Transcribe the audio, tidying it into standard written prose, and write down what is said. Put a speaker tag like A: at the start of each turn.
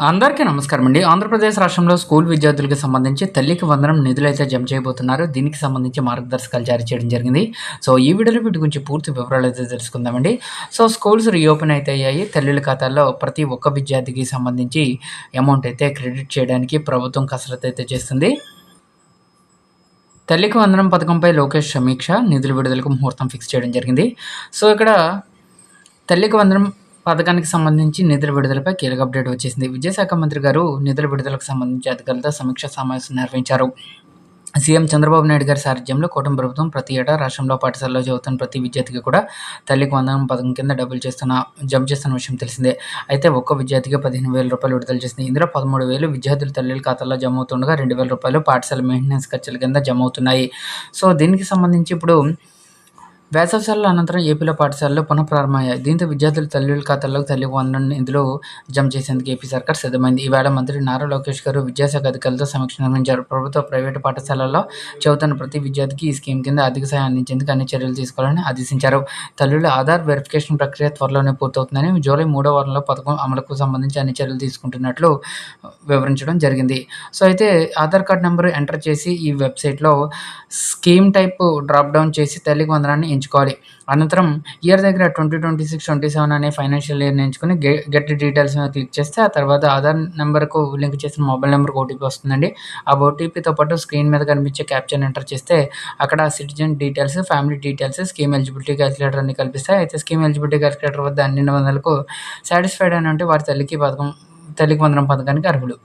A: అందరికీ నమస్కారం అండి. ఆంధ్రప్రదేశ్ రాష్ట్రంలో స్కూల్ విద్యార్థులకు సంబంధించి తల్లికి వందనం నిధులైతే జమ చేయబోతున్నారు. దీనికి సంబంధించి మార్గదర్శకాలు జారీ చేయడం జరిగింది. సో, ఈ వీడియోలో వీటి గురించి పూర్తి వివరాలైతే తెలుసుకుందామండి. సో, స్కూల్స్ రీఓపెన్ అయితే అయ్యాయి. తల్లుల ఖాతాల్లో ప్రతి ఒక్క విద్యార్థికి సంబంధించి అమౌంట్ అయితే క్రెడిట్ చేయడానికి ప్రభుత్వం కసరత్తు అయితే చేస్తుంది. తల్లికి వందనం పథకంపై లోకేష్ సమీక్ష, నిధుల విడుదలకు ముహూర్తం ఫిక్స్ చేయడం జరిగింది. సో, ఇక్కడ తల్లికి వందనం పథకానికి సంబంధించి నిధుల విడుదలపై కీలక అప్డేట్ వచ్చేసింది. విద్యాశాఖ మంత్రి గారు నిధుల విడుదలకు సంబంధించి అధికారులతో సమీక్షా సమావేశం నిర్వహించారు. సీఎం చంద్రబాబు నాయుడు గారి సారథ్యంలో కూటమి ప్రభుత్వం ప్రతి ఏటా రాష్ట్రంలో పాఠశాలలో చదువుతున్న ప్రతి విద్యార్థికి కూడా తల్లికి వందనం పథకం కింద డబ్బులు జమ చేస్తున్న విషయం తెలిసిందే. అయితే ఒక్కో విద్యార్థికి రూ. 15,000 విడుదల చేసింది. ఇందులో 13,000 విద్యార్థుల తల్లుల ఖాతాల్లో జమ అవుతుండగా రూ. 2,000 పాఠశాల మెయింటెనెన్స్ ఖర్చుల కింద జమ అవుతున్నాయి. సో, దీనికి సంబంధించి ఇప్పుడు వేసవి సెలవుల అనంతరం ఏపీలో పాఠశాలలు పునఃప్రారంభమయ్యాయి. దీంతో విద్యార్థుల తల్లుల ఖాతాల్లోకి తల్లికి వందనం నిధులు జమ చేసేందుకు ఏపీ సర్కార్ సిద్ధమైంది. ఈవేళ మంత్రి నారా లోకేష్ గారు విద్యాశాఖ అధికారులతో సమీక్ష నిర్వహించారు. ప్రభుత్వ, ప్రైవేటు పాఠశాలల్లో చదువుతున్న ప్రతి విద్యార్థికి ఈ స్కీమ్ కింద ఆర్థిక సాయం అందించేందుకు అన్ని చర్యలు తీసుకోవాలని ఆదేశించారు. తల్లుల ఆధార్ వెరిఫికేషన్ ప్రక్రియ త్వరలోనే పూర్తవుతుందని, జూలై 3వ వారంలో పథకం అమలుకు సంబంధించి అన్ని చర్యలు తీసుకుంటున్నట్లు వివరించడం జరిగింది. సో, అయితే ఆధార్ కార్డ్ నెంబర్ ఎంటర్ చేసి ఈ వెబ్సైట్లో స్కీమ్ టైప్ డ్రాప్ డౌన్ చేసి తల్లికి వందనాన్ని ఎంచుకోవాలి. అనంతరం ఇయర్ దగ్గర 2026-27 అనే ఫైనాన్షియల్ ఇయర్‌ని ఎంచుకొని గెట్ డీటెయిల్స్ మీద క్లిక్ చేస్తే ఆ తర్వాత ఆధార్ నెంబర్‌కు లింక్ చేసిన మొబైల్ నెంబర్‌కి ఓటీపీ వస్తుందండి. ఆ ఓటీపీతో పాటు స్క్రీన్ మీద కనిపించే క్యాప్చాని ఎంటర్ చేస్తే అక్కడ citizen details, family details, scheme eligibility calculator అన్ని కనిపిస్తాయి. అయితే స్కీమ్ ఎలిజిబిలిటీ క్యాలిక్యులేటర్ వద్ద అన్ని నిబంధనలకు సాటిస్ఫైడ్ అని ఉంటే వారి తల్లికి వందనం పథకానికి అర్హులు.